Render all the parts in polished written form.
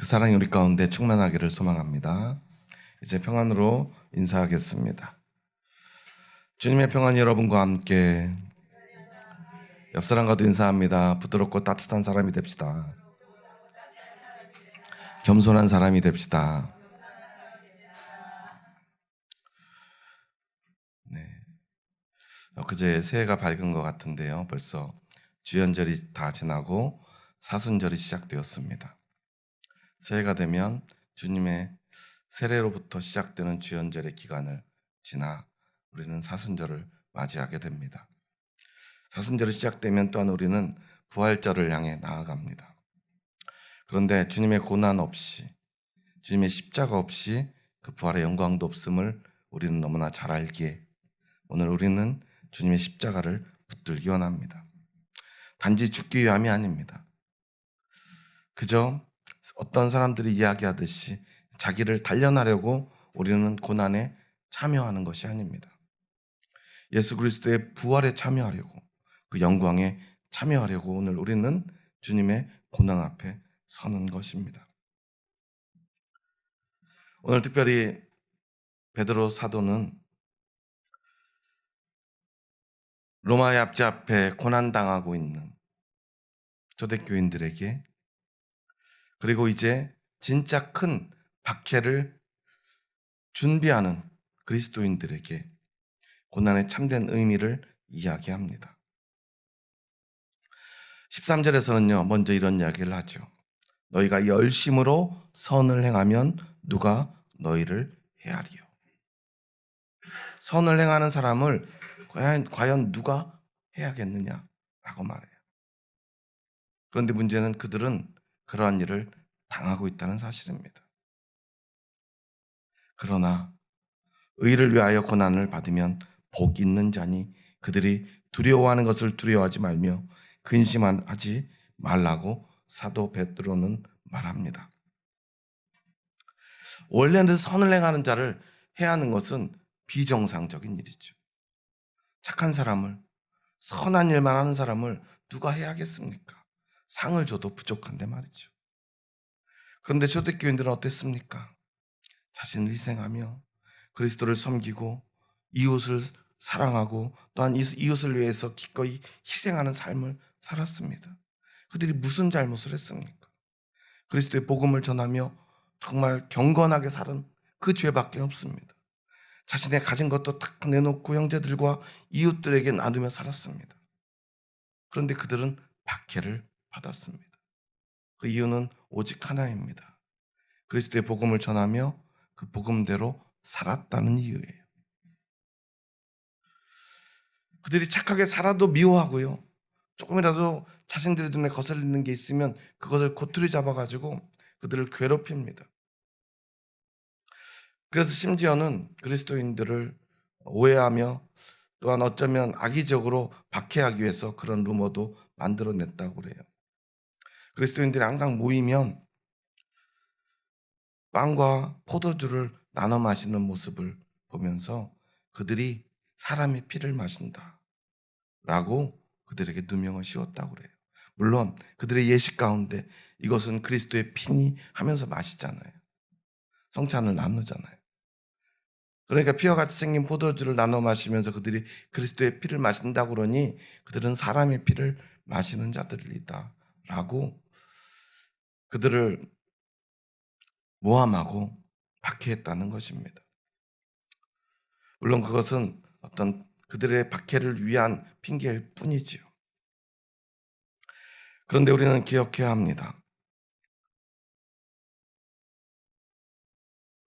그 사랑이 우리 가운데 충만하기를 소망합니다. 이제 평안으로 인사하겠습니다. 주님의 평안이 여러분과 함께. 옆 사람과도 인사합니다. 부드럽고 따뜻한 사람이 됩시다. 겸손한 사람이 됩시다. 네. 그제 새해가 밝은 것 같은데요. 벌써 주연절이 다 지나고 사순절이 시작되었습니다. 새해가 되면 주님의 세례로부터 시작되는 주연절의 기간을 지나 우리는 사순절을 맞이하게 됩니다. 사순절이 시작되면 또한 우리는 부활절을 향해 나아갑니다. 그런데 주님의 고난 없이, 주님의 십자가 없이 그 부활의 영광도 없음을 우리는 너무나 잘 알기에 오늘 우리는 주님의 십자가를 붙들기 원합니다. 단지 죽기 위함이 아닙니다. 그저 어떤 사람들이 이야기하듯이 자기를 단련하려고 우리는 고난에 참여하는 것이 아닙니다. 예수 그리스도의 부활에 참여하려고, 그 영광에 참여하려고 오늘 우리는 주님의 고난 앞에 서는 것입니다. 오늘 특별히 베드로 사도는 로마의 압제 앞에 고난당하고 있는 초대교인들에게, 그리고 이제 진짜 큰 박해를 준비하는 그리스도인들에게 고난의 참된 의미를 이야기합니다. 13절에서는요, 먼저 이런 이야기를 하죠. 너희가 열심으로 선을 행하면 누가 너희를 헤아리요. 선을 행하는 사람을 과연 누가 해야겠느냐라고 말해요. 그런데 문제는 그들은 그러한 일을 당하고 있다는 사실입니다. 그러나 의를 위하여 고난을 받으면 복 있는 자니 그들이 두려워하는 것을 두려워하지 말며 근심하지 말라고 사도 베드로는 말합니다. 원래는 선을 행하는 자를 해하는 것은 비정상적인 일이죠. 착한 사람을, 선한 일만 하는 사람을 누가 해야겠습니까? 상을 줘도 부족한데 말이죠. 그런데 초대교인들은 어땠습니까? 자신을 희생하며 그리스도를 섬기고 이웃을 사랑하고 또한 이웃을 위해서 기꺼이 희생하는 삶을 살았습니다. 그들이 무슨 잘못을 했습니까? 그리스도의 복음을 전하며 정말 경건하게 살은 그 죄밖에 없습니다. 자신의 가진 것도 탁 내놓고 형제들과 이웃들에게 나누며 살았습니다. 그런데 그들은 박해를 받았습니다. 그 이유는 오직 하나입니다. 그리스도의 복음을 전하며 그 복음대로 살았다는 이유예요. 그들이 착하게 살아도 미워하고요. 조금이라도 자신들 눈에 거슬리는 게 있으면 그것을 고투리 잡아가지고 그들을 괴롭힙니다. 그래서 심지어는 그리스도인들을 오해하며 또한 어쩌면 악의적으로 박해하기 위해서 그런 루머도 만들어냈다고 그래요. 그리스도인들이 항상 모이면 빵과 포도주를 나눠 마시는 모습을 보면서 그들이 사람의 피를 마신다 라고 그들에게 누명을 씌웠다고 그래요. 물론 그들의 예식 가운데 이것은 그리스도의 피니 하면서 마시잖아요. 성찬을 나누잖아요. 그러니까 피와 같이 생긴 포도주를 나눠 마시면서 그들이 그리스도의 피를 마신다고 그러니 그들은 사람의 피를 마시는 자들이다 라고 그들을 모함하고 박해했다는 것입니다. 물론 그것은 어떤 그들의 박해를 위한 핑계일 뿐이지요. 그런데 우리는 기억해야 합니다.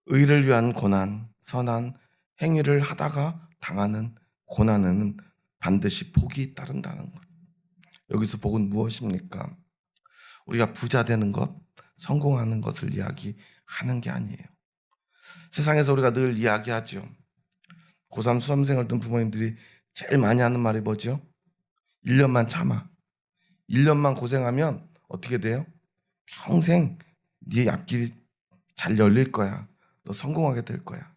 의를 위한 고난, 선한 행위를 하다가 당하는 고난에는 반드시 복이 따른다는 것. 여기서 복은 무엇입니까? 우리가 부자 되는 것, 성공하는 것을 이야기하는 게 아니에요. 세상에서 우리가 늘 이야기하죠. 고3 수험생을 둔 부모님들이 제일 많이 하는 말이 뭐죠? 1년만 참아. 1년만 고생하면 어떻게 돼요? 평생 네 앞길이 잘 열릴 거야. 너 성공하게 될 거야.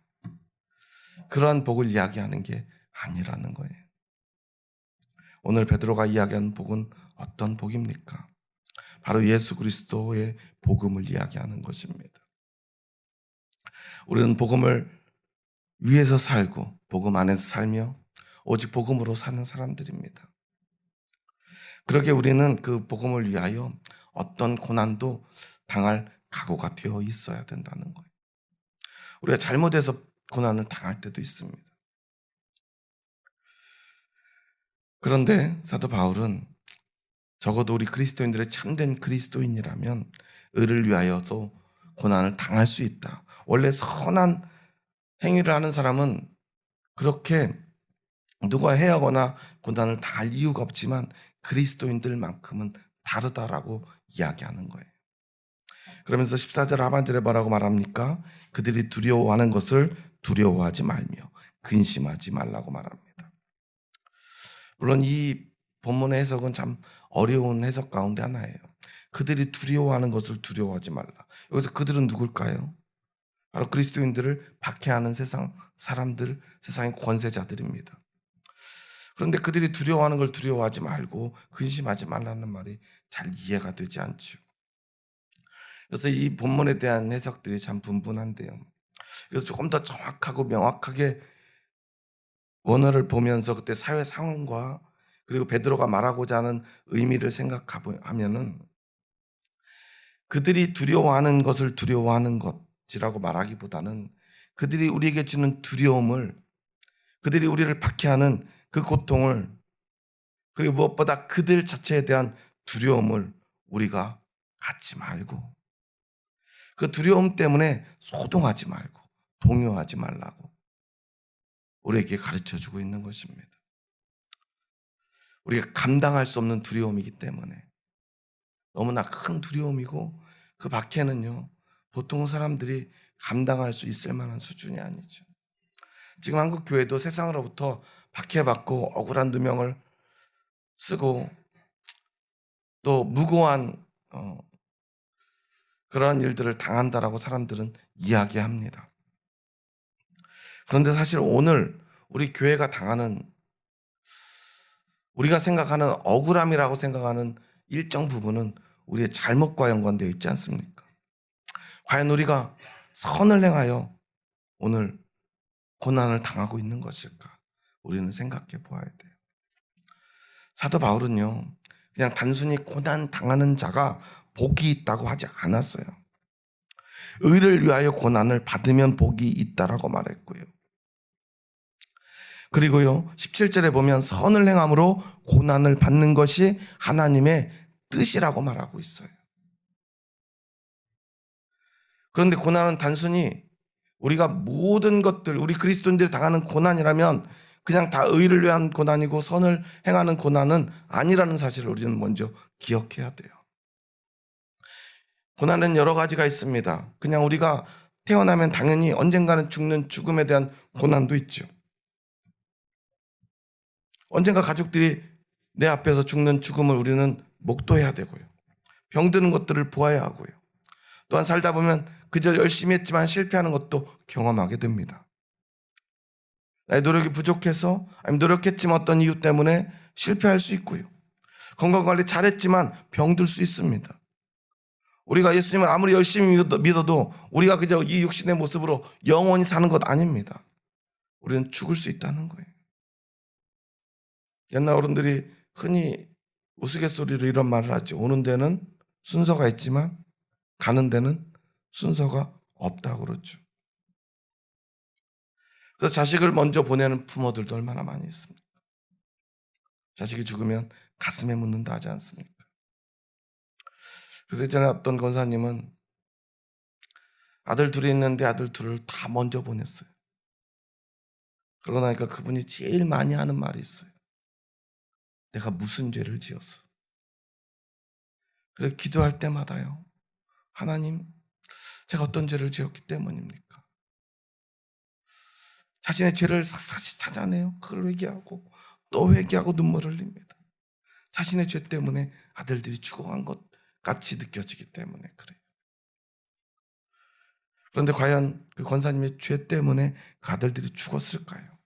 그러한 복을 이야기하는 게 아니라는 거예요. 오늘 베드로가 이야기하는 복은 어떤 복입니까? 바로 예수 그리스도의 복음을 이야기하는 것입니다. 우리는 복음을 위해서 살고 복음 안에서 살며 오직 복음으로 사는 사람들입니다. 그렇게 우리는 그 복음을 위하여 어떤 고난도 당할 각오가 되어 있어야 된다는 거예요. 우리가 잘못해서 고난을 당할 때도 있습니다. 그런데 사도 바울은 적어도 우리 그리스도인들의 참된 그리스도인이라면 의를 위하여서 고난을 당할 수 있다. 원래 선한 행위를 하는 사람은 그렇게 누가 해하거나 고난을 당할 이유가 없지만 그리스도인들만큼은 다르다라고 이야기하는 거예요. 그러면서 14절 하반절에 뭐라고 말합니까? 그들이 두려워하는 것을 두려워하지 말며 근심하지 말라고 말합니다. 물론 이 본문의 해석은 참 어려운 해석 가운데 하나예요. 그들이 두려워하는 것을 두려워하지 말라. 여기서 그들은 누굴까요? 바로 그리스도인들을 박해하는 세상 사람들, 세상의 권세자들입니다. 그런데 그들이 두려워하는 걸 두려워하지 말고 근심하지 말라는 말이 잘 이해가 되지 않죠. 그래서 이 본문에 대한 해석들이 참 분분한데요. 그래서 조금 더 정확하고 명확하게 원어를 보면서 그때 사회 상황과 그리고 베드로가 말하고자 하는 의미를 생각하면은 그들이 두려워하는 것을 두려워하는 것이라고 말하기보다는 그들이 우리에게 주는 두려움을, 그들이 우리를 박해하는 그 고통을, 그리고 무엇보다 그들 자체에 대한 두려움을 우리가 갖지 말고 그 두려움 때문에 소동하지 말고 동요하지 말라고 우리에게 가르쳐주고 있는 것입니다. 우리가 감당할 수 없는 두려움이기 때문에 너무나 큰 두려움이고 그 박해는요 보통 사람들이 감당할 수 있을 만한 수준이 아니죠. 지금 한국 교회도 세상으로부터 박해받고 억울한 누명을 쓰고 또 무고한 그러한 일들을 당한다라고 사람들은 이야기합니다. 그런데 사실 오늘 우리 교회가 당하는, 우리가 생각하는 억울함이라고 생각하는 일정 부분은 우리의 잘못과 연관되어 있지 않습니까? 과연 우리가 선을 행하여 오늘 고난을 당하고 있는 것일까? 우리는 생각해 보아야 돼요. 사도 바울은요 그냥 단순히 고난 당하는 자가 복이 있다고 하지 않았어요. 의를 위하여 고난을 받으면 복이 있다라고 말했고요. 그리고요 17절에 보면 선을 행함으로 고난을 받는 것이 하나님의 뜻이라고 말하고 있어요. 그런데 고난은 단순히 우리가 모든 것들, 우리 그리스도인들이 당하는 고난이라면 그냥 다 의를 위한 고난이고 선을 행하는 고난은 아니라는 사실을 우리는 먼저 기억해야 돼요. 고난은 여러 가지가 있습니다. 그냥 우리가 태어나면 당연히 언젠가는 죽는 죽음에 대한 고난도 있죠. 언젠가 가족들이 내 앞에서 죽는 죽음을 우리는 목도해야 되고요. 병드는 것들을 보아야 하고요. 또한 살다 보면 그저 열심히 했지만 실패하는 것도 경험하게 됩니다. 나의 노력이 부족해서 아니면 노력했지만 어떤 이유 때문에 실패할 수 있고요. 건강관리 잘했지만 병들 수 있습니다. 우리가 예수님을 아무리 열심히 믿어도 우리가 그저 이 육신의 모습으로 영원히 사는 것 아닙니다. 우리는 죽을 수 있다는 거예요. 옛날 어른들이 흔히 우스갯소리로 이런 말을 하죠. 오는 데는 순서가 있지만 가는 데는 순서가 없다고 그러죠. 그래서 자식을 먼저 보내는 부모들도 얼마나 많이 있습니까? 자식이 죽으면 가슴에 묻는다 하지 않습니까? 그래서 예전에 어떤 권사님은 아들 둘이 있는데 아들 둘을 다 먼저 보냈어요. 그러고 나니까 그분이 제일 많이 하는 말이 있어요. 내가 무슨 죄를 지었어? 그래서 기도할 때마다요. 하나님, 제가 어떤 죄를 지었기 때문입니까? 자신의 죄를 샅샅이 찾아내요. 그걸 회개하고 또 회개하고 눈물을 흘립니다. 자신의 죄 때문에 아들들이 죽어간 것 같이 느껴지기 때문에 그래요. 그런데 과연 그 권사님의 죄 때문에 그 아들들이 죽었을까요?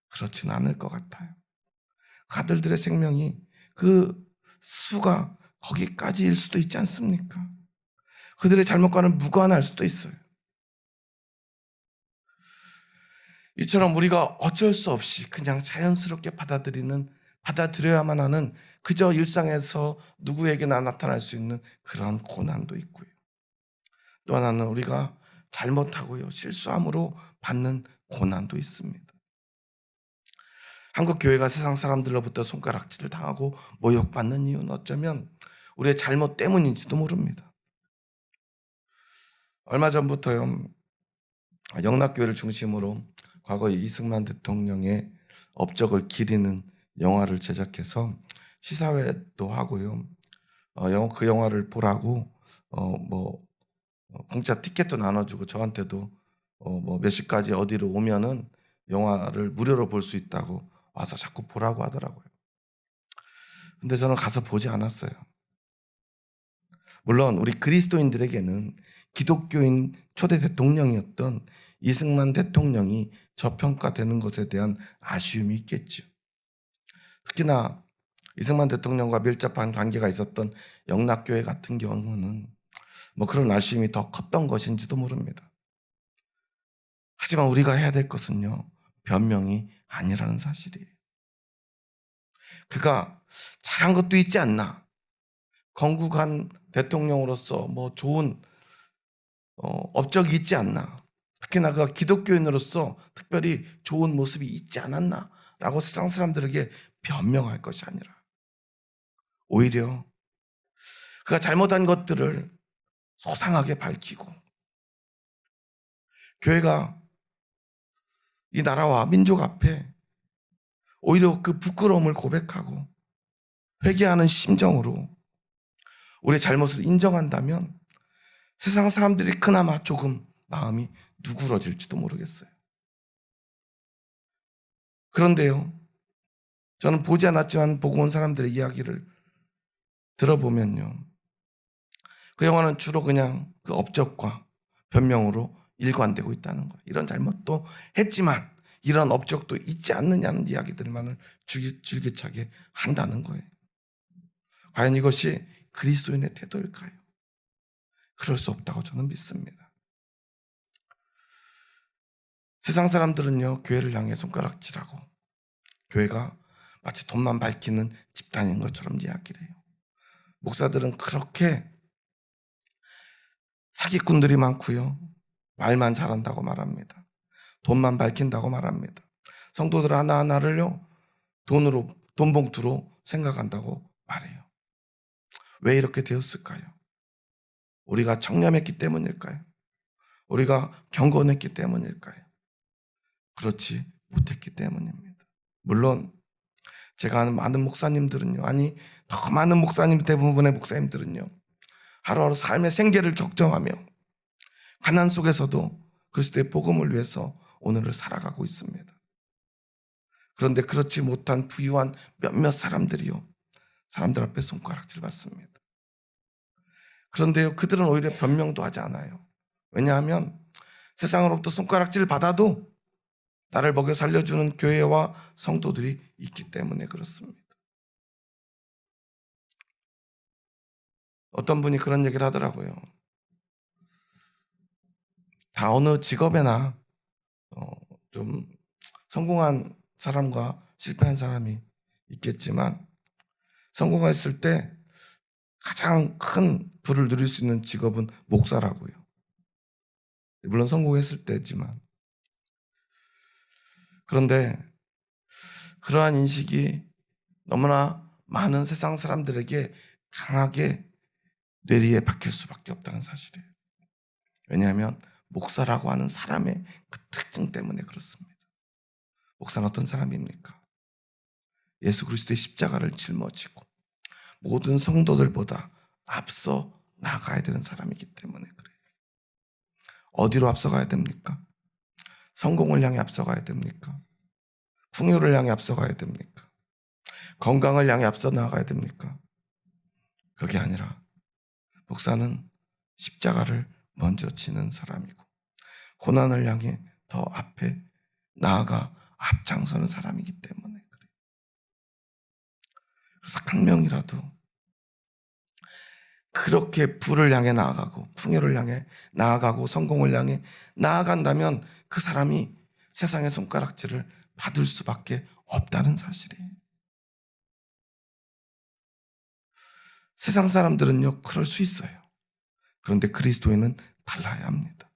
그렇지는 않을 것 같아요. 그 아들들의 생명이 그 수가 거기까지일 수도 있지 않습니까? 그들의 잘못과는 무관할 수도 있어요. 이처럼 우리가 어쩔 수 없이 그냥 자연스럽게 받아들여야만 하는 그저 일상에서 누구에게나 나타날 수 있는 그런 고난도 있고요. 또 하나는 우리가 잘못하고요, 실수함으로 받는 고난도 있습니다. 한국 교회가 세상 사람들로부터 손가락질을 당하고 모욕받는 이유는 어쩌면 우리의 잘못 때문인지도 모릅니다. 얼마 전부터요, 영락교회를 중심으로 과거 이승만 대통령의 업적을 기리는 영화를 제작해서 시사회도 하고요. 그 영화를 보라고 공짜 티켓도 나눠주고 저한테도 몇 시까지 어디로 오면은 영화를 무료로 볼 수 있다고 와서 자꾸 보라고 하더라고요. 근데 저는 가서 보지 않았어요. 물론 우리 그리스도인들에게는 기독교인 초대 대통령이었던 이승만 대통령이 저평가되는 것에 대한 아쉬움이 있겠죠. 특히나 이승만 대통령과 밀접한 관계가 있었던 영락교회 같은 경우는 그런 아쉬움이 더 컸던 것인지도 모릅니다. 하지만 우리가 해야 될 것은요, 변명이 아니라는 사실이에요. 그가 잘한 것도 있지 않나. 건국한 대통령으로서 좋은 업적이 있지 않나. 특히나 그가 기독교인으로서 특별히 좋은 모습이 있지 않았나 라고 세상 사람들에게 변명할 것이 아니라 오히려 그가 잘못한 것들을 소상하게 밝히고 교회가 이 나라와 민족 앞에 오히려 그 부끄러움을 고백하고 회개하는 심정으로 우리의 잘못을 인정한다면 세상 사람들이 그나마 조금 마음이 누그러질지도 모르겠어요. 그런데요, 저는 보지 않았지만 보고 온 사람들의 이야기를 들어보면요, 그 영화는 주로 그냥 그 업적과 변명으로 일관되고 있다는 거예요. 이런 잘못도 했지만 이런 업적도 있지 않느냐는 이야기들만을 줄기차게 한다는 거예요. 과연 이것이 그리스도인의 태도일까요? 그럴 수 없다고 저는 믿습니다. 세상 사람들은요, 교회를 향해 손가락질하고 교회가 마치 돈만 밝히는 집단인 것처럼 이야기를 해요. 목사들은 그렇게 사기꾼들이 많고요, 말만 잘한다고 말합니다. 돈만 밝힌다고 말합니다. 성도들 하나하나를요, 돈 봉투로 생각한다고 말해요. 왜 이렇게 되었을까요? 우리가 청렴했기 때문일까요? 우리가 경건했기 때문일까요? 그렇지 못했기 때문입니다. 물론 제가 아는 많은 목사님들은요, 더 많은 대부분의 목사님들은요, 하루하루 삶의 생계를 걱정하며 가난 속에서도 그리스도의 복음을 위해서 오늘을 살아가고 있습니다. 그런데 그렇지 못한 부유한 몇몇 사람들이요, 사람들 앞에 손가락질 받습니다. 그런데요, 그들은 오히려 변명도 하지 않아요. 왜냐하면 세상으로부터 손가락질 받아도 나를 먹여 살려주는 교회와 성도들이 있기 때문에 그렇습니다. 어떤 분이 그런 얘기를 하더라고요. 다 어느 직업에나 좀 성공한 사람과 실패한 사람이 있겠지만 성공했을 때 가장 큰 부를 누릴 수 있는 직업은 목사라고요. 물론 성공했을 때지만. 그런데 그러한 인식이 너무나 많은 세상 사람들에게 강하게 뇌리에 박힐 수밖에 없다는 사실이에요. 왜냐하면 목사라고 하는 사람의 그 특징 때문에 그렇습니다. 목사는 어떤 사람입니까? 예수 그리스도의 십자가를 짊어지고 모든 성도들보다 앞서 나가야 되는 사람이기 때문에 그래요. 어디로 앞서가야 됩니까? 성공을 향해 앞서가야 됩니까? 풍요를 향해 앞서가야 됩니까? 건강을 향해 앞서 나가야 됩니까? 그게 아니라 목사는 십자가를 먼저 지는 사람이고 고난을 향해 더 앞에 나아가 앞장서는 사람이기 때문에 그래요. 그래서 한 명이라도 그렇게 부를 향해 나아가고 풍요를 향해 나아가고 성공을 향해 나아간다면 그 사람이 세상의 손가락질을 받을 수밖에 없다는 사실이에요. 세상 사람들은요, 그럴 수 있어요. 그런데 그리스도인은 달라야 합니다.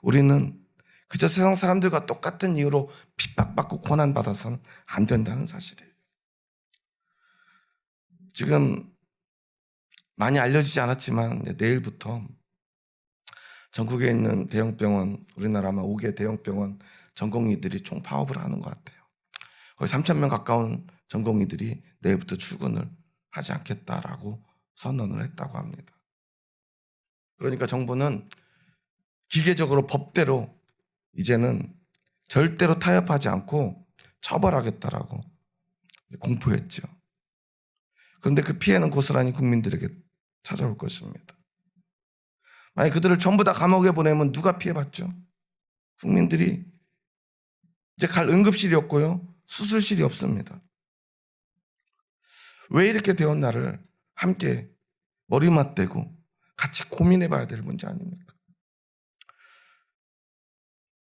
우리는 그저 세상 사람들과 똑같은 이유로 핍박받고 고난받아서는 안 된다는 사실이에요. 지금 많이 알려지지 않았지만 내일부터 전국에 있는 대형병원, 우리나라 아마 5개 대형병원 전공의들이 총 파업을 하는 것 같아요. 거의 3,000명 가까운 전공의들이 내일부터 출근을 하지 않겠다라고 선언을 했다고 합니다. 그러니까 정부는 기계적으로 법대로 이제는 절대로 타협하지 않고 처벌하겠다라고 공포했죠. 그런데 그 피해는 고스란히 국민들에게 찾아올 것입니다. 만약 그들을 전부 다 감옥에 보내면 누가 피해봤죠? 국민들이. 이제 갈 응급실이 없고요, 수술실이 없습니다. 왜 이렇게 되었나를 함께 머리 맞대고 같이 고민해봐야 될 문제 아닙니까?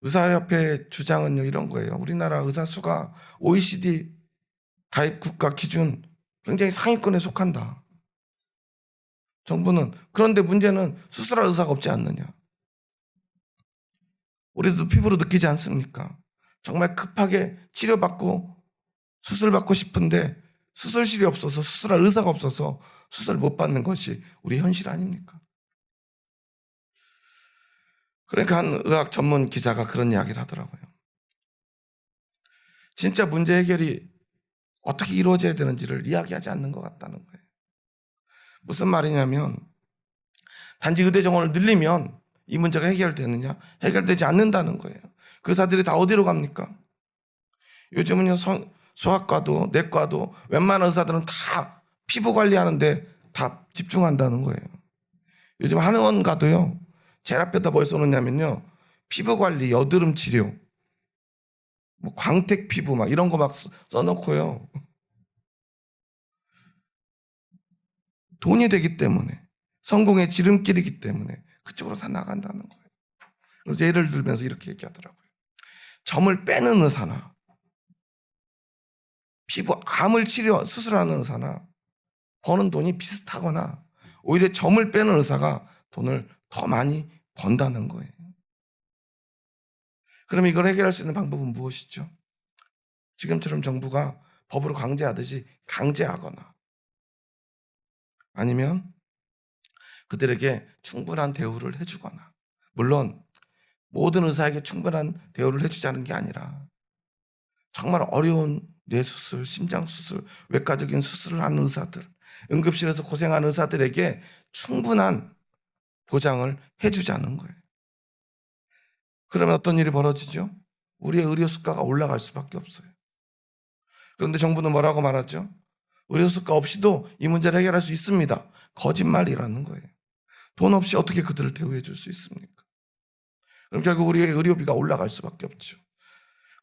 의사협회 주장은요, 이런 거예요. 우리나라 의사 수가 OECD 가입 국가 기준 굉장히 상위권에 속한다. 정부는 그런데 문제는 수술할 의사가 없지 않느냐. 우리도 피부로 느끼지 않습니까? 정말 급하게 치료받고 수술받고 싶은데 수술실이 없어서, 수술할 의사가 없어서 수술 못 받는 것이 우리 현실 아닙니까? 그러니까 한 의학 전문 기자가 그런 이야기를 하더라고요. 진짜 문제 해결이 어떻게 이루어져야 되는지를 이야기하지 않는 것 같다는 거예요. 무슨 말이냐면, 단지 의대 정원을 늘리면 이 문제가 해결되느냐? 해결되지 않는다는 거예요. 그 의사들이 다 어디로 갑니까? 요즘은요, 소아과도 내과도 웬만한 의사들은 다 피부 관리하는데 다 집중한다는 거예요. 요즘 한의원 가도요, 제일 앞에다 뭘 써놓냐면요, 피부 관리, 여드름 치료, 뭐 광택 피부 막 이런 거 막 써놓고요. 돈이 되기 때문에, 성공의 지름길이기 때문에 그쪽으로 다 나간다는 거예요. 그래서 예를 들면서 이렇게 얘기하더라고요. 점을 빼는 의사나 피부 암을 수술하는 의사나 버는 돈이 비슷하거나 오히려 점을 빼는 의사가 돈을 더 많이 번다는 거예요. 그럼 이걸 해결할 수 있는 방법은 무엇이죠? 지금처럼 정부가 법으로 강제하듯이 강제하거나, 아니면 그들에게 충분한 대우를 해주거나, 물론 모든 의사에게 충분한 대우를 해주자는 게 아니라 정말 어려운 뇌수술, 심장수술, 외과적인 수술을 하는 의사들, 응급실에서 고생하는 의사들에게 충분한 보장을 해주자는 거예요. 그러면 어떤 일이 벌어지죠? 우리의 의료 수가가 올라갈 수밖에 없어요. 그런데 정부는 뭐라고 말하죠? 의료 수가 없이도 이 문제를 해결할 수 있습니다. 거짓말이라는 거예요. 돈 없이 어떻게 그들을 대우해 줄 수 있습니까? 그럼 결국 우리의 의료비가 올라갈 수밖에 없죠.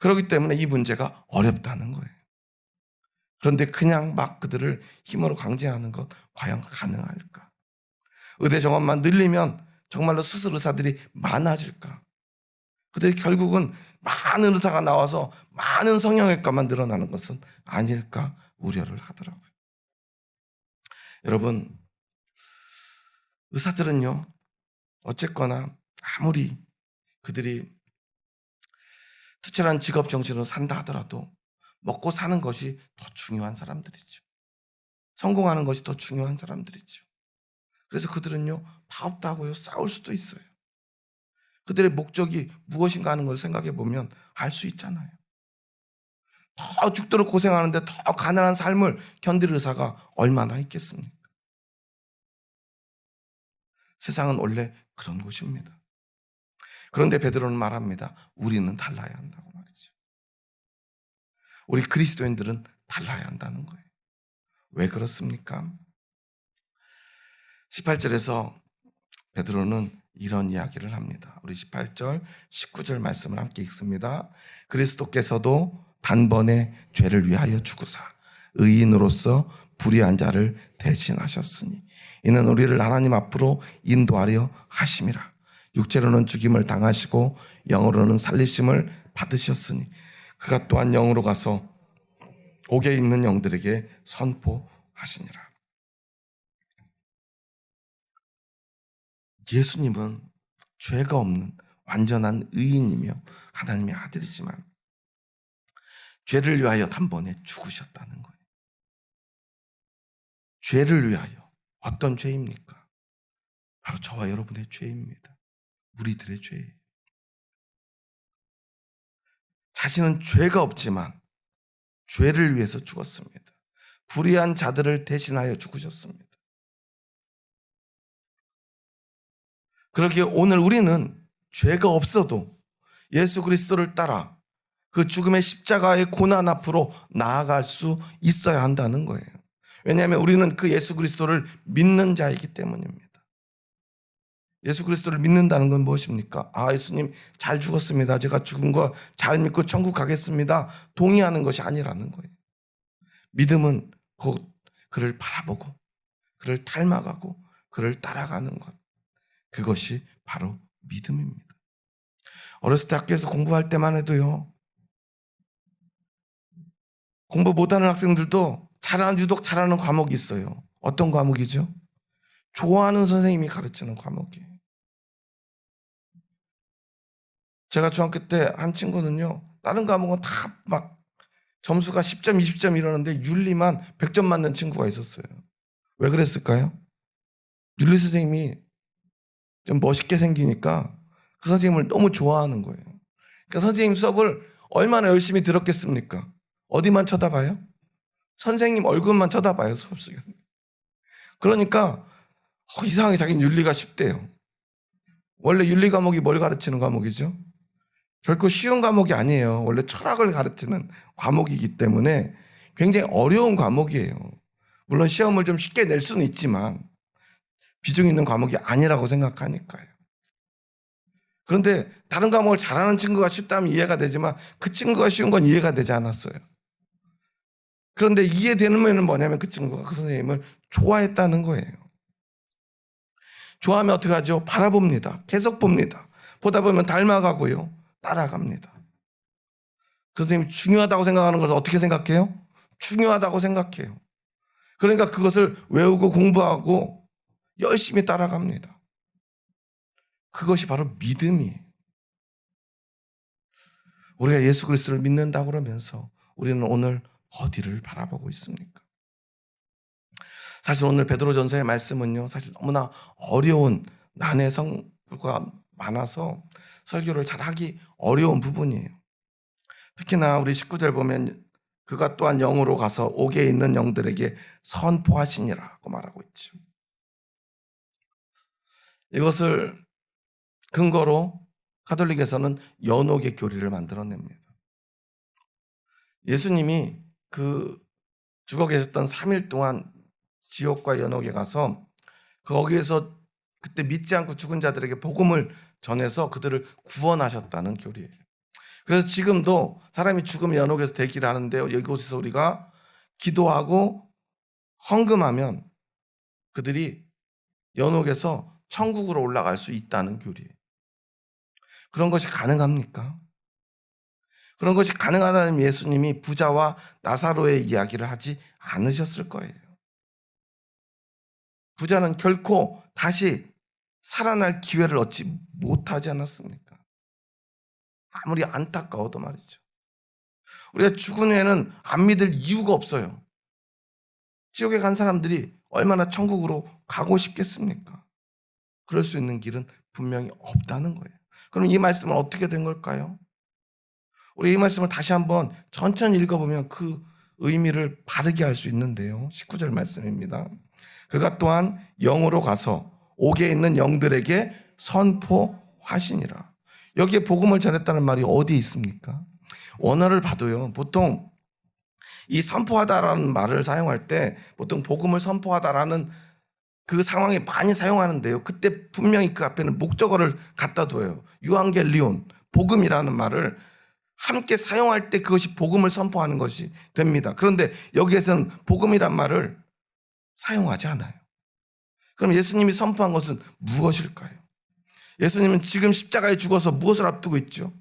그렇기 때문에 이 문제가 어렵다는 거예요. 그런데 그냥 막 그들을 힘으로 강제하는 것 과연 가능할까? 의대 정원만 늘리면 정말로 수술 의사들이 많아질까? 그들이 결국은 많은 의사가 나와서 많은 성형외과만 늘어나는 것은 아닐까 우려를 하더라고요. 여러분, 의사들은요, 어쨌거나 아무리 그들이 투철한 직업 정신으로 산다 하더라도 먹고 사는 것이 더 중요한 사람들이죠. 성공하는 것이 더 중요한 사람들이죠. 그래서 그들은요, 파업도 하고요, 싸울 수도 있어요. 그들의 목적이 무엇인가 하는 걸 생각해 보면 알 수 있잖아요. 더 죽도록 고생하는데 더 가난한 삶을 견딜 의사가 얼마나 있겠습니까? 세상은 원래 그런 곳입니다. 그런데 베드로는 말합니다. 우리는 달라야 한다고 말이죠. 우리 그리스도인들은 달라야 한다는 거예요. 왜 그렇습니까? 18절에서 베드로는 이런 이야기를 합니다. 우리 18절, 19절 말씀을 함께 읽습니다. 그리스도께서도 단번에 죄를 위하여 죽으사 의인으로서 불의한 자를 대신하셨으니 이는 우리를 하나님 앞으로 인도하려 하심이라. 육체로는 죽임을 당하시고 영으로는 살리심을 받으셨으니 그가 또한 영으로 가서 옥에 있는 영들에게 선포하시니라. 예수님은 죄가 없는 완전한 의인이며 하나님의 아들이지만 죄를 위하여 단번에 죽으셨다는 거예요. 죄를 위하여. 어떤 죄입니까? 바로 저와 여러분의 죄입니다. 우리들의 죄예요. 자신은 죄가 없지만 죄를 위해서 죽었습니다. 불의한 자들을 대신하여 죽으셨습니다. 그렇게 오늘 우리는 죄가 없어도 예수 그리스도를 따라 그 죽음의 십자가의 고난 앞으로 나아갈 수 있어야 한다는 거예요. 왜냐하면 우리는 그 예수 그리스도를 믿는 자이기 때문입니다. 예수 그리스도를 믿는다는 건 무엇입니까? 예수님 잘 죽었습니다. 제가 죽은 거 잘 믿고 천국 가겠습니다. 동의하는 것이 아니라는 거예요. 믿음은 곧 그를 바라보고 그를 닮아가고 그를 따라가는 것. 그것이 바로 믿음입니다. 어렸을 때 학교에서 공부할 때만 해도요, 공부 못하는 학생들도 유독 잘하는 과목이 있어요. 어떤 과목이죠? 좋아하는 선생님이 가르치는 과목이에요. 제가 중학교 때 한 친구는요, 다른 과목은 다 막 점수가 10점, 20점 이러는데 윤리만 100점 맞는 친구가 있었어요. 왜 그랬을까요? 윤리 선생님이 좀 멋있게 생기니까 그 선생님을 너무 좋아하는 거예요. 그러니까 선생님 수업을 얼마나 열심히 들었겠습니까? 어디만 쳐다봐요? 선생님 얼굴만 쳐다봐요, 수업 시간에. 그러니까 이상하게 자기는 윤리가 쉽대요. 원래 윤리 과목이 뭘 가르치는 과목이죠? 결코 쉬운 과목이 아니에요. 원래 철학을 가르치는 과목이기 때문에 굉장히 어려운 과목이에요. 물론 시험을 좀 쉽게 낼 수는 있지만 비중 있는 과목이 아니라고 생각하니까요. 그런데 다른 과목을 잘하는 친구가 쉽다면 이해가 되지만 그 친구가 쉬운 건 이해가 되지 않았어요. 그런데 이해되는 면은 뭐냐면 그 친구가 그 선생님을 좋아했다는 거예요. 좋아하면 어떻게 하죠? 바라봅니다. 계속 봅니다. 보다 보면 닮아가고요. 따라갑니다. 그 선생님이 중요하다고 생각하는 것을 어떻게 생각해요? 중요하다고 생각해요. 그러니까 그것을 외우고 공부하고 열심히 따라갑니다. 그것이 바로 믿음이에요. 우리가 예수 그리스도를 믿는다고 그러면서 우리는 오늘 어디를 바라보고 있습니까? 사실 오늘 베드로전서의 말씀은요, 사실 너무나 어려운 난해 성구가 많아서 설교를 잘 하기 어려운 부분이에요. 특히나 우리 19절 보면 그가 또한 영으로 가서 옥에 있는 영들에게 선포하시니라고 말하고 있죠. 이것을 근거로 가톨릭에서는 연옥의 교리를 만들어냅니다. 예수님이 그 죽어 계셨던 3일 동안 지옥과 연옥에 가서 거기에서 그때 믿지 않고 죽은 자들에게 복음을 전해서 그들을 구원하셨다는 교리예요. 그래서 지금도 사람이 죽으면 연옥에서 대기를 하는데요, 이곳에서 우리가 기도하고 헌금하면 그들이 연옥에서 천국으로 올라갈 수 있다는 교리예요. 그런 것이 가능합니까? 그런 것이 가능하다는 예수님이 부자와 나사로의 이야기를 하지 않으셨을 거예요. 부자는 결코 다시 살아날 기회를 얻지 못하지 않았습니까? 아무리 안타까워도 말이죠. 우리가 죽은 후에는 안 믿을 이유가 없어요. 지옥에 간 사람들이 얼마나 천국으로 가고 싶겠습니까? 그럴 수 있는 길은 분명히 없다는 거예요. 그럼 이 말씀은 어떻게 된 걸까요? 우리 이 말씀을 다시 한번 천천히 읽어보면 그 의미를 바르게 할 수 있는데요. 19절 말씀입니다. 그가 또한 영으로 가서 옥에 있는 영들에게 선포하시니라. 여기에 복음을 전했다는 말이 어디에 있습니까? 원어를 봐도요, 보통 이 선포하다라는 말을 사용할 때 보통 복음을 선포하다라는 그 상황에 많이 사용하는데요, 그때 분명히 그 앞에는 목적어를 갖다 둬요. 유앙겔리온, 복음이라는 말을 함께 사용할 때 그것이 복음을 선포하는 것이 됩니다. 그런데 여기에서는 복음이란 말을 사용하지 않아요. 그럼 예수님이 선포한 것은 무엇일까요? 예수님은 지금 십자가에 죽어서 무엇을 앞두고 있죠?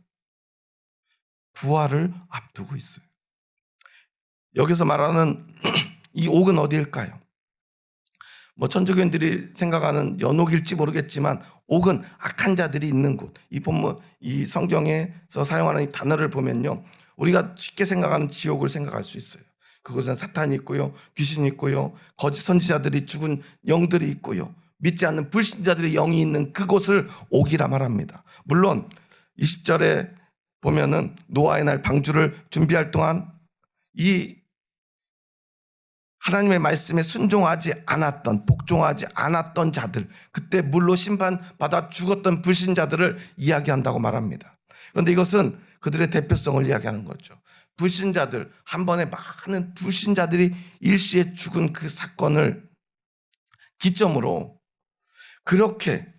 부활을 앞두고 있어요. 여기서 말하는 이 옥은 어디일까요? 천주교인들이 생각하는 연옥일지 모르겠지만 옥은 악한 자들이 있는 곳. 이 본문, 이 성경에서 사용하는 이 단어를 보면요, 우리가 쉽게 생각하는 지옥을 생각할 수 있어요. 그곳은 사탄이 있고요, 귀신이 있고요, 거짓 선지자들이 죽은 영들이 있고요, 믿지 않는 불신자들의 영이 있는 그곳을 옥이라 말합니다. 물론 20절에 보면은 노아의 날 방주를 준비할 동안 이 하나님의 말씀에 순종하지 않았던, 복종하지 않았던 자들, 그때 물로 심판받아 죽었던 불신자들을 이야기한다고 말합니다. 그런데 이것은 그들의 대표성을 이야기하는 거죠. 불신자들, 한 번에 많은 불신자들이 일시에 죽은 그 사건을 기점으로 그렇게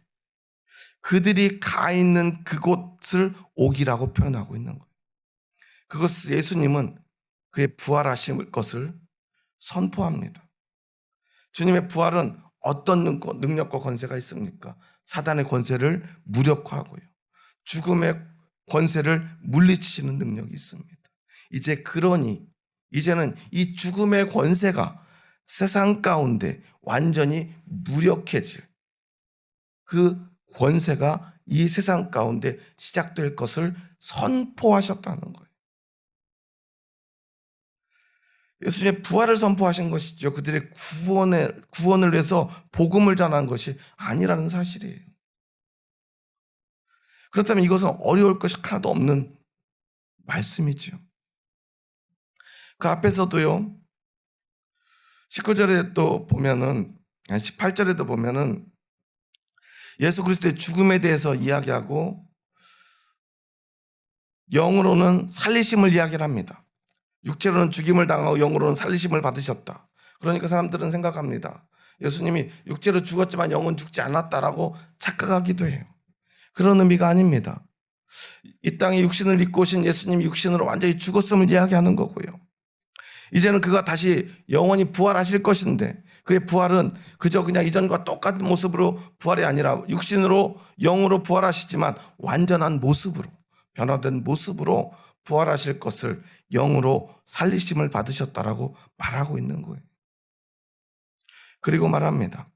그들이 가 있는 그곳을 옥이라고 표현하고 있는 거예요. 그것을 예수님은 그의 부활하신 것을 선포합니다. 주님의 부활은 어떤 능력과 권세가 있습니까? 사단의 권세를 무력화하고요, 죽음의 권세를 물리치시는 능력이 있습니다. 이제는 이 죽음의 권세가 세상 가운데 완전히 무력해질 그 권세가 이 세상 가운데 시작될 것을 선포하셨다는 거예요. 예수님의 부활을 선포하신 것이죠. 그들의 구원을 위해서 복음을 전한 것이 아니라는 사실이에요. 그렇다면 이것은 어려울 것이 하나도 없는 말씀이죠. 그 앞에서도요, 19절에 또 보면은, 18절에도 보면은 예수 그리스도의 죽음에 대해서 이야기하고 영으로는 살리심을 이야기를 합니다. 육체로는 죽임을 당하고 영으로는 살리심을 받으셨다. 그러니까 사람들은 생각합니다. 예수님이 육체로 죽었지만 영은 죽지 않았다라고 착각하기도 해요. 그런 의미가 아닙니다. 이 땅에 육신을 입고 오신 예수님이 육신으로 완전히 죽었음을 이야기하는 거고요. 이제는 그가 다시 영원히 부활하실 것인데 그의 부활은 그저 그냥 이전과 똑같은 모습으로 부활이 아니라 육신으로 영으로 부활하시지만 완전한 모습으로, 변화된 모습으로 부활하실 것을 영으로 살리심을 받으셨다라고 말하고 있는 거예요. 그리고 말합니다.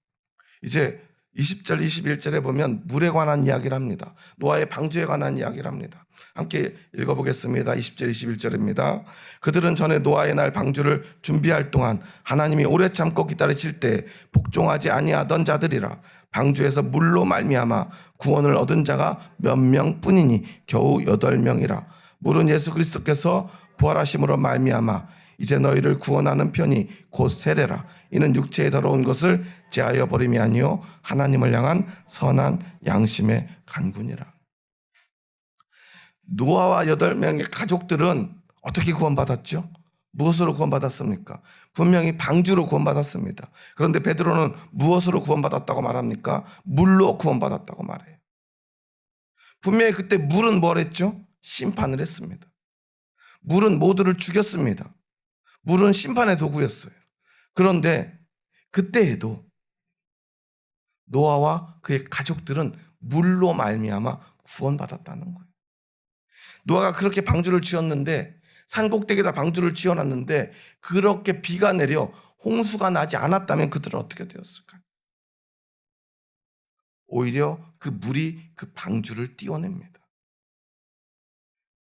이제 20절, 21절에 보면 물에 관한 이야기를 합니다. 노아의 방주에 관한 이야기를 합니다. 함께 읽어보겠습니다. 20절, 21절입니다. 그들은 전에 노아의 날 방주를 준비할 동안 하나님이 오래 참고 기다리실 때 복종하지 아니하던 자들이라. 방주에서 물로 말미암아 구원을 얻은 자가 몇 명뿐이니 겨우 8명이라. 물은 예수 그리스도께서 부활하심으로 말미암아 이제 너희를 구원하는 편이 곧 세례라. 이는 육체에 더러운 것을 제하여 버림이 아니요 하나님을 향한 선한 양심의 간구니라. 노아와 8명의 가족들은 어떻게 구원받았죠? 무엇으로 구원받았습니까? 분명히 방주로 구원받았습니다. 그런데 베드로는 무엇으로 구원받았다고 말합니까? 물로 구원받았다고 말해요. 분명히 그때 물은 뭘 했죠? 심판을 했습니다. 물은 모두를 죽였습니다. 물은 심판의 도구였어요. 그런데 그때에도 노아와 그의 가족들은 물로 말미암아 구원받았다는 거예요. 노아가 그렇게 방주를 지었는데, 산 꼭대기에다 방주를 지어놨는데 그렇게 비가 내려 홍수가 나지 않았다면 그들은 어떻게 되었을까요? 오히려 그 물이 그 방주를 띄워냅니다.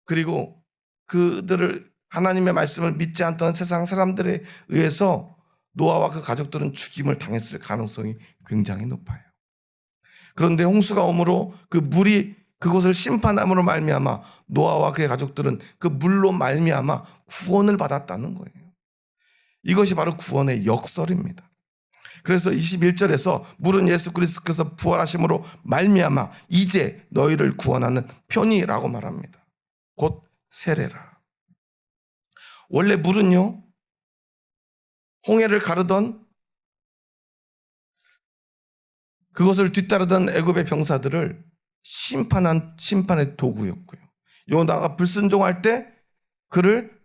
그리고 그들을, 하나님의 말씀을 믿지 않던 세상 사람들에 의해서 노아와 그 가족들은 죽임을 당했을 가능성이 굉장히 높아요. 그런데 홍수가 오므로 그 물이 그곳을 심판함으로 말미암아 노아와 그의 가족들은 그 물로 말미암아 구원을 받았다는 거예요. 이것이 바로 구원의 역설입니다. 그래서 21절에서 물은 예수 그리스도께서 부활하심으로 말미암아 이제 너희를 구원하는 편이라고 말합니다. 곧 세례라. 원래 물은요, 홍해를 가르던, 그것을 뒤따르던 애굽의 병사들을 심판의 도구였고요. 요나가 불순종할 때 그를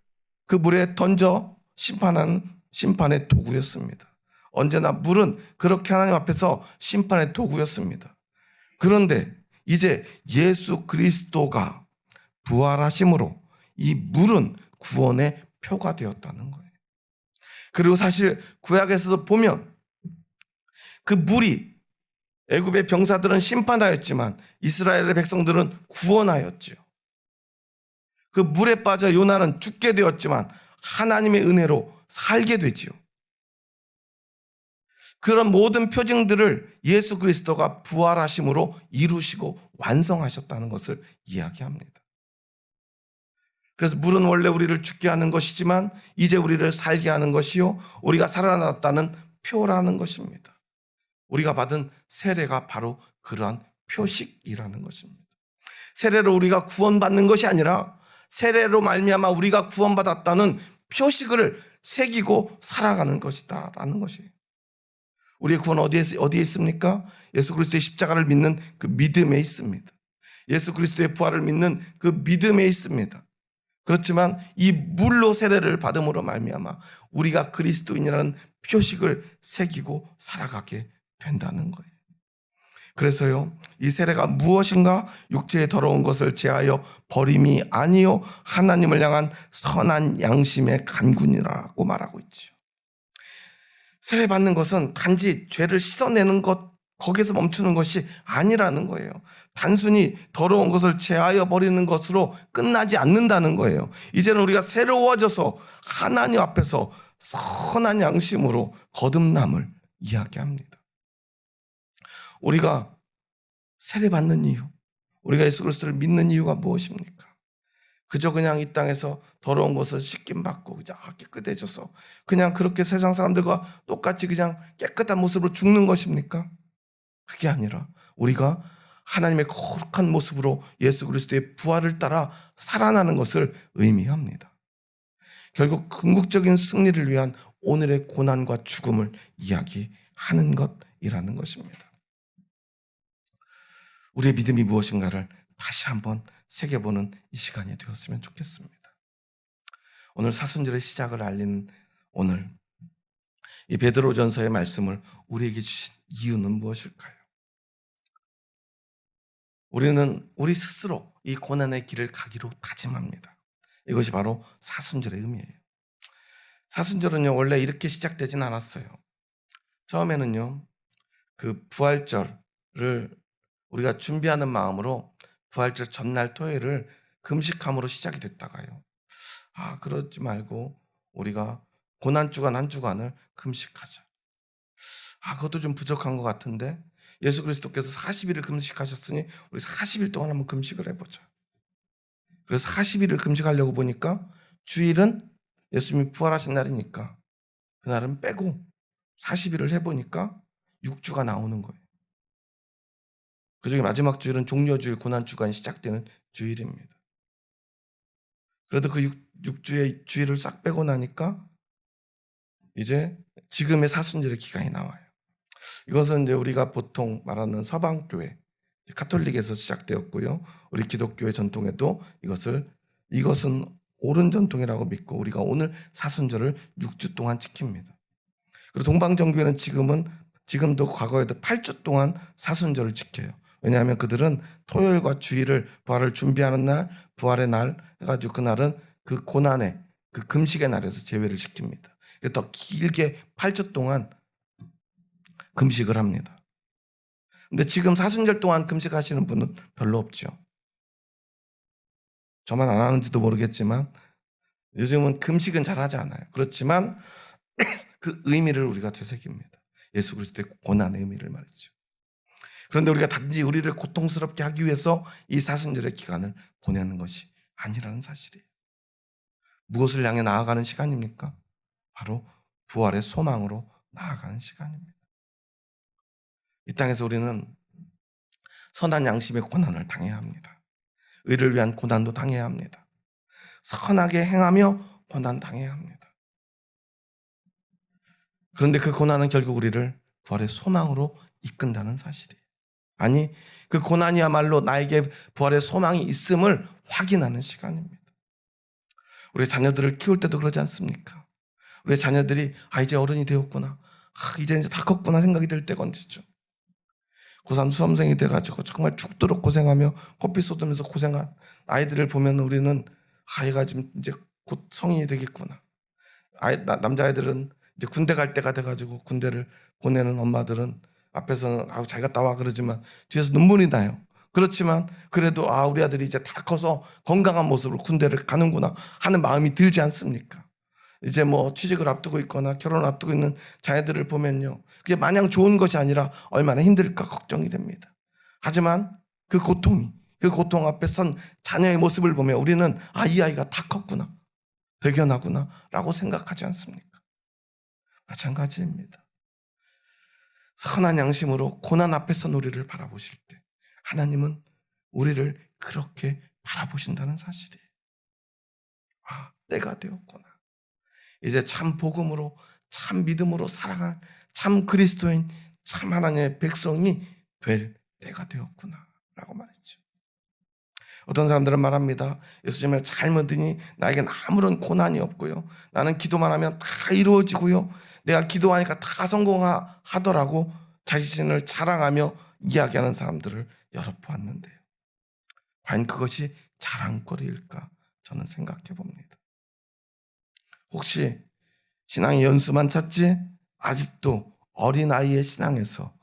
그 물에 던져 심판한 심판의 도구였습니다. 언제나 물은 그렇게 하나님 앞에서 심판의 도구였습니다. 그런데 이제 예수 그리스도가 부활하심으로 이 물은 구원의 표가 되었다는 거예요. 그리고 사실 구약에서도 보면 그 물이 애굽의 병사들은 심판하였지만 이스라엘의 백성들은 구원하였지요. 그 물에 빠져 요나는 죽게 되었지만 하나님의 은혜로 살게 되지요. 그런 모든 표징들을 예수 그리스도가 부활하심으로 이루시고 완성하셨다는 것을 이야기합니다. 그래서 물은 원래 우리를 죽게 하는 것이지만 이제 우리를 살게 하는 것이요 우리가 살아났다는 표라는 것입니다. 우리가 받은 세례가 바로 그러한 표식이라는 것입니다. 세례로 우리가 구원받는 것이 아니라 세례로 말미암아 우리가 구원받았다는 표식을 새기고 살아가는 것이다라는 것이에요. 우리의 구원 어디에 있습니까? 예수 그리스도의 십자가를 믿는 그 믿음에 있습니다. 예수 그리스도의 부활을 믿는 그 믿음에 있습니다. 그렇지만 이 물로 세례를 받음으로 말미암아 우리가 그리스도인이라는 표식을 새기고 살아가게 된다는 거예요. 그래서요, 이 세례가 무엇인가? 육체의 더러운 것을 제하여 버림이 아니요 하나님을 향한 선한 양심의 간군이라고 말하고 있죠. 세례 받는 것은 단지 죄를 씻어내는 것, 거기서 멈추는 것이 아니라는 거예요. 단순히 더러운 것을 제하여 버리는 것으로 끝나지 않는다는 거예요. 이제는 우리가 새로워져서 하나님 앞에서 선한 양심으로 거듭남을 이야기합니다. 우리가 세례 받는 이유, 우리가 예수 그리스도를 믿는 이유가 무엇입니까? 그저 그냥 이 땅에서 더러운 것을 씻김 받고 그냥 깨끗해져서 그냥 그렇게 세상 사람들과 똑같이 그냥 깨끗한 모습으로 죽는 것입니까? 그게 아니라 우리가 하나님의 거룩한 모습으로 예수 그리스도의 부활을 따라 살아나는 것을 의미합니다. 결국 궁극적인 승리를 위한 오늘의 고난과 죽음을 이야기하는 것이라는 것입니다. 우리의 믿음이 무엇인가를 다시 한번 새겨보는 이 시간이 되었으면 좋겠습니다. 오늘 사순절의 시작을 알리는 오늘 이 베드로전서의 말씀을 우리에게 주신 이유는 무엇일까요? 우리는 우리 스스로 이 고난의 길을 가기로 다짐합니다. 이것이 바로 사순절의 의미예요. 사순절은요 원래 이렇게 시작되진 않았어요. 처음에는요 그 부활절을 우리가 준비하는 마음으로 부활절 전날 토요일을 금식함으로 시작이 됐다가요. 그러지 말고 우리가 고난주간 한 주간을 금식하자. 그것도 좀 부족한 것 같은데 예수 그리스도께서 40일을 금식하셨으니 우리 40일 동안 한번 금식을 해보자. 그래서 40일을 금식하려고 보니까 주일은 예수님이 부활하신 날이니까 그날은 빼고 40일을 해보니까 6주가 나오는 거예요. 그중에 마지막 주일은 종려주일 고난주간이 시작되는 주일입니다. 그래도 그 6주의 주일을 싹 빼고 나니까 이제 지금의 사순절의 기간이 나와요. 이것은 이제 우리가 보통 말하는 서방교회, 가톨릭에서 시작되었고요. 우리 기독교의 전통에도 이것은 옳은 전통이라고 믿고 우리가 오늘 사순절을 6주 동안 지킵니다. 그리고 동방정교회는 지금도 과거에도 8주 동안 사순절을 지켜요. 왜냐하면 그들은 토요일과 주일을 부활을 준비하는 날, 부활의 날 해가지고 그날은 그 고난의 그 금식의 날에서 제외를 시킵니다. 더 길게 8주 동안 금식을 합니다. 근데 지금 사순절 동안 금식하시는 분은 별로 없죠. 저만 안 하는지도 모르겠지만 요즘은 금식은 잘 하지 않아요. 그렇지만 그 의미를 우리가 되새깁니다. 예수 그리스도의 고난의 의미를 말이죠. 그런데 우리가 단지 우리를 고통스럽게 하기 위해서 이 사순절의 기간을 보내는 것이 아니라는 사실이에요. 무엇을 향해 나아가는 시간입니까? 바로 부활의 소망으로 나아가는 시간입니다. 이 땅에서 우리는 선한 양심의 고난을 당해야 합니다. 의를 위한 고난도 당해야 합니다. 선하게 행하며 고난 당해야 합니다. 그런데 그 고난은 결국 우리를 부활의 소망으로 이끈다는 사실이에요. 아니, 그 고난이야말로 나에게 부활의 소망이 있음을 확인하는 시간입니다. 우리 자녀들을 키울 때도 그러지 않습니까? 우리 자녀들이 이제 어른이 되었구나. 이제 다 컸구나 생각이 들 때가 언제죠? 고3 수험생이 돼가지고 정말 죽도록 고생하며 커피 쏟으면서 고생한 아이들을 보면 우리는 아이가 지금 이제 곧 성인이 되겠구나. 남자아이들은 이제 군대 갈 때가 돼가지고 군대를 보내는 엄마들은 앞에서는 잘 갔다 와 그러지만 뒤에서 눈물이 나요. 그렇지만 그래도 우리 아들이 이제 다 커서 건강한 모습으로 군대를 가는구나 하는 마음이 들지 않습니까? 이제 뭐 취직을 앞두고 있거나 결혼을 앞두고 있는 자녀들을 보면요, 그게 마냥 좋은 것이 아니라 얼마나 힘들까 걱정이 됩니다. 하지만 그 고통 앞에 선 자녀의 모습을 보면 우리는 이 아이가 다 컸구나, 대견하구나 라고 생각하지 않습니까? 마찬가지입니다. 선한 양심으로 고난 앞에서 우리를 바라보실 때 하나님은 우리를 그렇게 바라보신다는 사실이에요. 내가 되었구나. 이제 참 복음으로, 참 믿음으로 살아갈 참 그리스도인, 참 하나님의 백성이 될 때가 되었구나 라고 말했죠. 어떤 사람들은 말합니다. 예수님을 잘 믿으니 나에겐 아무런 고난이 없고요, 나는 기도만 하면 다 이루어지고요, 내가 기도하니까 다 성공하더라고 자신을 자랑하며 이야기하는 사람들을 여러 보았는데요, 과연 그것이 자랑거리일까 저는 생각해 봅니다. 혹시 신앙의 연수만 찾지 아직도 어린아이의 신앙에서,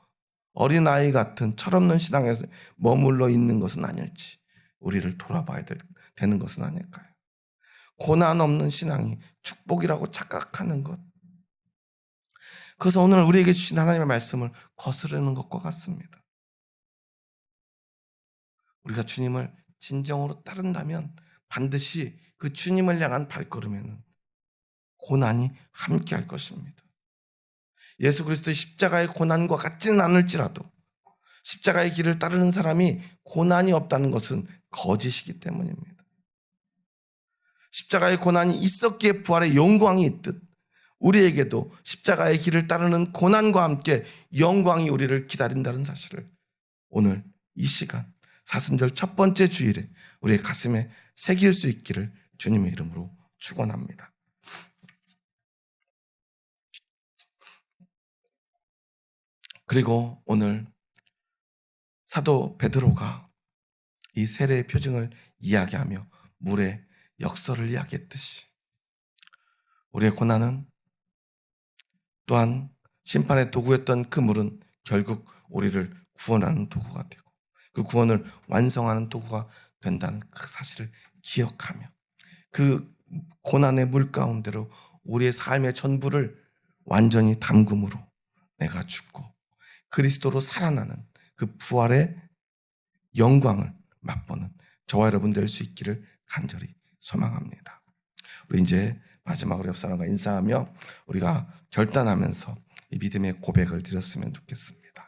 어린아이 같은 철없는 신앙에서 머물러 있는 것은 아닐지 우리를 돌아봐야 되는 것은 아닐까요? 고난 없는 신앙이 축복이라고 착각하는 것, 그래서 오늘 우리에게 주신 하나님의 말씀을 거스르는 것과 같습니다. 우리가 주님을 진정으로 따른다면 반드시 그 주님을 향한 발걸음에는 고난이 함께할 것입니다. 예수 그리스도의 십자가의 고난과 같지는 않을지라도 십자가의 길을 따르는 사람이 고난이 없다는 것은 거짓이기 때문입니다. 십자가의 고난이 있었기에 부활의 영광이 있듯 우리에게도 십자가의 길을 따르는 고난과 함께 영광이 우리를 기다린다는 사실을 오늘 이 시간 사순절 첫 번째 주일에 우리의 가슴에 새길 수 있기를 주님의 이름으로 축원합니다. 그리고 오늘 사도 베드로가 이 세례의 표징을 이야기하며 물의 역설을 이야기했듯이 우리의 고난은 또한 심판의 도구였던 그 물은 결국 우리를 구원하는 도구가 되고 그 구원을 완성하는 도구가 된다는 그 사실을 기억하며 그 고난의 물 가운데로 우리의 삶의 전부를 완전히 담금으로 내가 죽고 그리스도로 살아나는 그 부활의 영광을 맛보는 저와 여러분 될 수 있기를 간절히 소망합니다. 우리 이제 마지막으로 옆 사람과 인사하며 우리가 결단하면서 이 믿음의 고백을 드렸으면 좋겠습니다.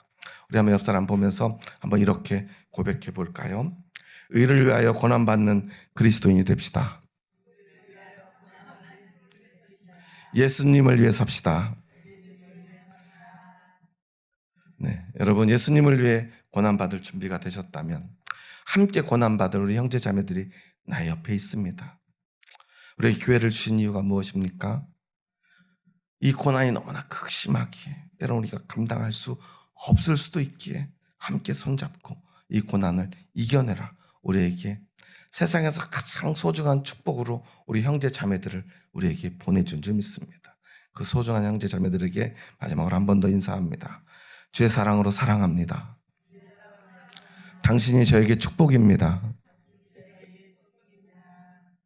우리 한번 옆 사람 보면서 한번 이렇게 고백해 볼까요? 의를 위하여 고난받는 그리스도인이 됩시다. 예수님을 위해 삽시다. 네, 여러분 예수님을 위해 고난받을 준비가 되셨다면 함께 고난받을 우리 형제 자매들이 나의 옆에 있습니다. 우리 교회를 주신 이유가 무엇입니까? 이 고난이 너무나 극심하기에 때로는 우리가 감당할 수 없을 수도 있기에 함께 손잡고 이 고난을 이겨내라 우리에게 세상에서 가장 소중한 축복으로 우리 형제 자매들을 우리에게 보내준 줄 믿습니다. 그 소중한 형제 자매들에게 마지막으로 한 번 더 인사합니다. 주의 사랑으로 사랑합니다. 당신이 저에게 축복입니다.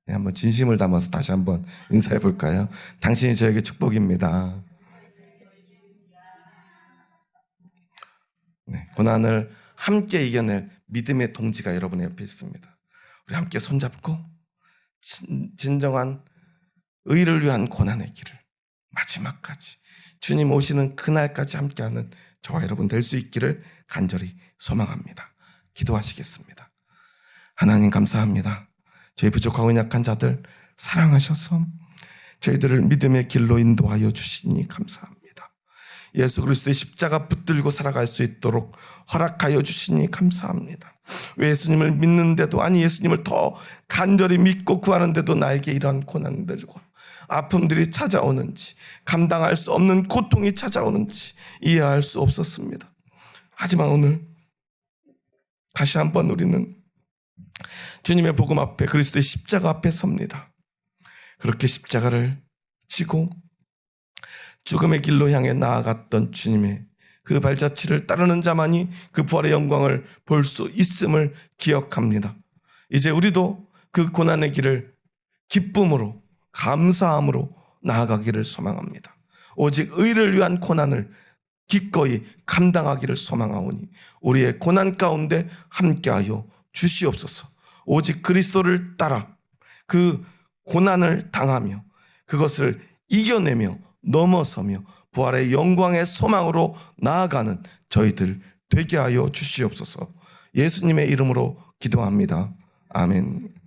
네, 한번 진심을 담아서 다시 한번 인사해 볼까요? 당신이 저에게 축복입니다. 네, 고난을 함께 이겨낼 믿음의 동지가 여러분의 옆에 있습니다. 우리 함께 손잡고 진정한 의를 위한 고난의 길을 마지막까지 주님 오시는 그날까지 함께하는 저와 여러분 될 수 있기를 간절히 소망합니다. 기도하시겠습니다. 하나님 감사합니다. 저희 부족하고 약한 자들 사랑하셔서 저희들을 믿음의 길로 인도하여 주시니 감사합니다. 예수 그리스도의 십자가 붙들고 살아갈 수 있도록 허락하여 주시니 감사합니다. 왜 예수님을 믿는데도, 아니 예수님을 더 간절히 믿고 구하는데도 나에게 이러한 고난들과 아픔들이 찾아오는지, 감당할 수 없는 고통이 찾아오는지 이해할 수 없었습니다. 하지만 오늘 다시 한번 우리는 주님의 복음 앞에, 그리스도의 십자가 앞에 섭니다. 그렇게 십자가를 지고 죽음의 길로 향해 나아갔던 주님의 그 발자취를 따르는 자만이 그 부활의 영광을 볼 수 있음을 기억합니다. 이제 우리도 그 고난의 길을 기쁨으로, 감사함으로 나아가기를 소망합니다. 오직 의를 위한 고난을 기꺼이 감당하기를 소망하오니 우리의 고난 가운데 함께하여 주시옵소서. 오직 그리스도를 따라 그 고난을 당하며 그것을 이겨내며 넘어서며 부활의 영광의 소망으로 나아가는 저희들 되게 하여 주시옵소서. 예수님의 이름으로 기도합니다. 아멘.